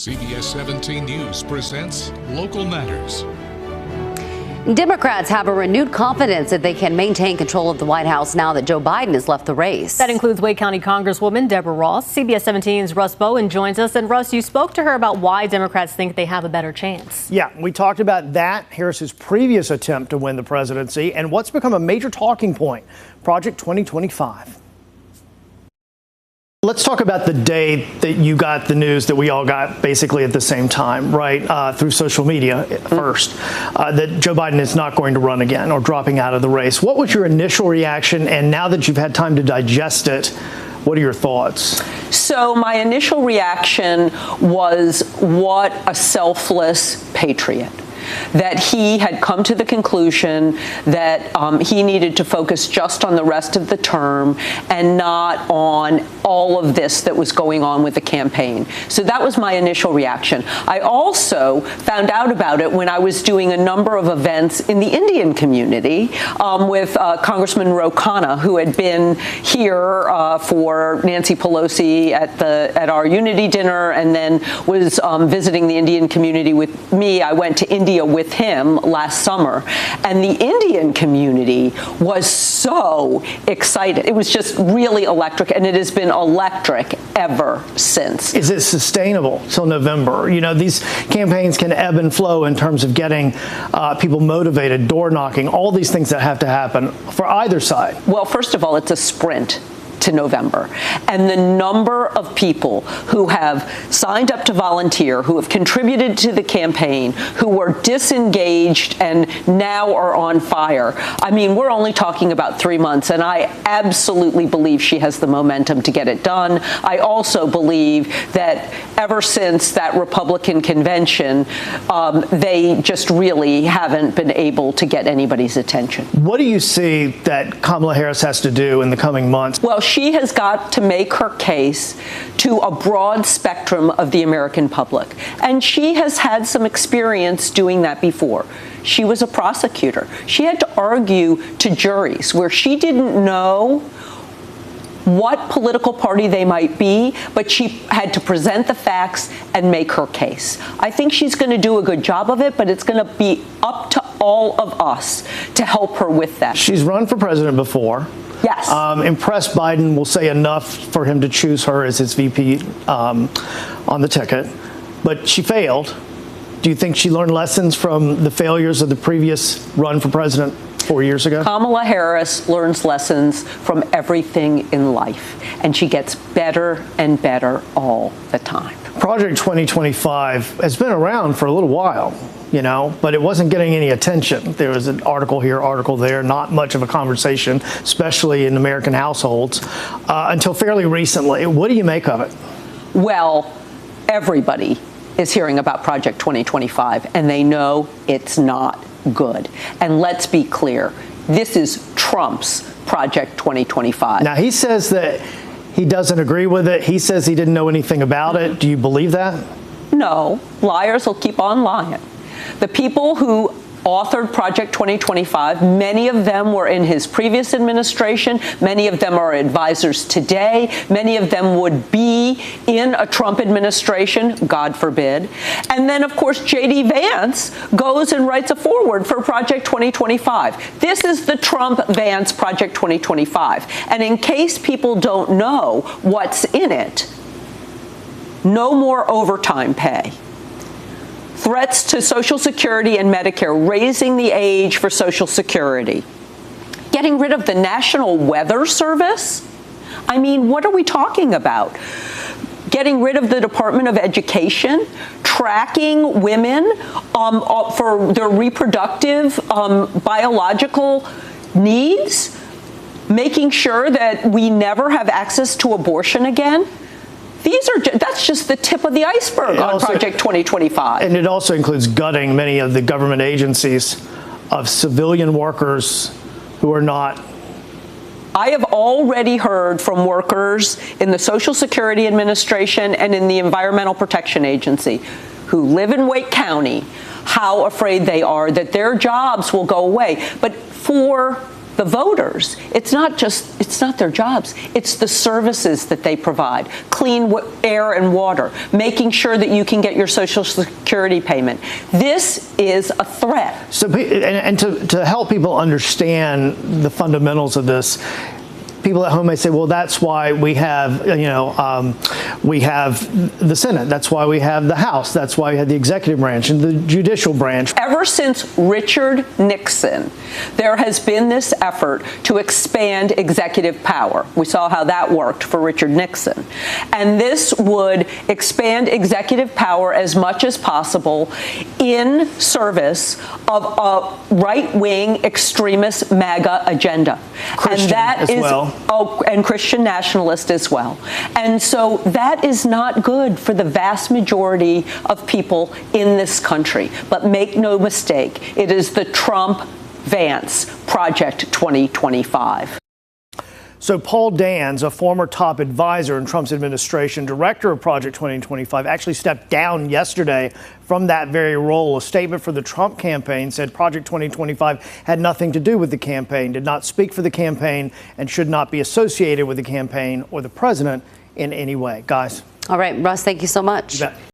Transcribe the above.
CBS 17 News presents Local Matters. Democrats have a renewed confidence that they can maintain control of the White House now that Joe Biden has left the race. That includes Wake County Congresswoman Deborah Ross. CBS 17's Russ Bowen joins us. And Russ, you spoke to her about why Democrats think they have a better chance. Yeah, we talked about that, Harris's previous attempt to win the presidency, and what's become a major talking point, Project 2025. Let's talk about the day that you got the news that we all got basically at the same time, right, through social media first, that Joe Biden is not going to run again or dropping out of the race. What was your initial reaction? And now that you've had time to digest it, what are your thoughts? So my initial reaction was, what a selfless patriot. That he had come to the conclusion that he needed to focus just on the rest of the term and not on all of this that was going on with the campaign. So that was my initial reaction. I also found out about it when I was doing a number of events in the Indian community with Congressman Ro Khanna, who had been here for Nancy Pelosi at our unity dinner and then was visiting the Indian community with me. I went to India with him last summer, and the Indian community was so excited. It was just really electric, and it has been electric ever since. Is it sustainable till November? You know, these campaigns can ebb and flow in terms of getting people motivated, door knocking, all these things that have to happen for either side. Well, first of all, it's a sprint to November. And the number of people who have signed up to volunteer, who have contributed to the campaign, who were disengaged and now are on fire. I mean, we're only talking about 3 months, and I absolutely believe she has the momentum to get it done. I also believe that ever since that Republican convention, they just really haven't been able to get anybody's attention. What do you see that Kamala Harris has to do in the coming months? Well, she has got to make her case to a broad spectrum of the American public. And she has had some experience doing that before. She was a prosecutor. She had to argue to juries where she didn't know what political party they might be, but she had to present the facts and make her case. I think she's going to do a good job of it, but it's going to be up to all of us to help her with that. She's run for president before. Yes. Impressed Biden will say enough for him to choose her as his VP on the ticket, but she failed. Do you think she learned lessons from the failures of the previous run for president 4 years ago? Kamala Harris learns lessons from everything in life, and she gets better and better all the time. Project 2025 has been around for a little while, you know, but it wasn't getting any attention. There was an article here, article there, not much of a conversation, especially in American households, until fairly recently. What do you make of it? Well, everybody is hearing about Project 2025, and they know it's not good. And let's be clear, this is Trump's Project 2025. Now, he says that he doesn't agree with it. He says he didn't know anything about it. Do you believe that? No, liars will keep on lying. The people who authored Project 2025, many of them were in his previous administration. Many of them are advisors today. Many of them would be in a Trump administration, God forbid. And then, of course, J.D. Vance goes and writes a foreword for Project 2025. This is the Trump-Vance Project 2025. And in case people don't know what's in it, no more overtime pay. Threats to Social Security and Medicare, raising the age for Social Security, getting rid of the National Weather Service. I mean, what are we talking about? Getting rid of the Department of Education, tracking women for their reproductive biological needs, making sure that we never have access to abortion again. That's just the tip of the iceberg on Project 2025. And it also includes gutting many of the government agencies of civilian workers who are not. I have already heard from workers in the Social Security Administration and in the Environmental Protection Agency who live in Wake County how afraid they are that their jobs will go away. But for the voters. It's not their jobs. It's the services that they provide. Clean air and water, making sure that you can get your Social Security payment. This is a threat. So, and to help people understand the fundamentals of this, people at home may say, well, that's why we have, we have the Senate. That's why we have the House. That's why we have the executive branch and the judicial branch. Ever since Richard Nixon, there has been this effort to expand executive power. We saw how that worked for Richard Nixon. And this would expand executive power as much as possible in service of a right-wing extremist MAGA agenda. Christian and that as is well. And Christian nationalist as well. And so that is not good for the vast majority of people in this country. But make no mistake, it is the Trump-Vance Project 2025. So Paul Dans, a former top advisor in Trump's administration, director of Project 2025, actually stepped down yesterday from that very role. A statement for the Trump campaign said Project 2025 had nothing to do with the campaign, did not speak for the campaign, and should not be associated with the campaign or the president in any way. Guys. All right, Russ, thank you so much. You bet.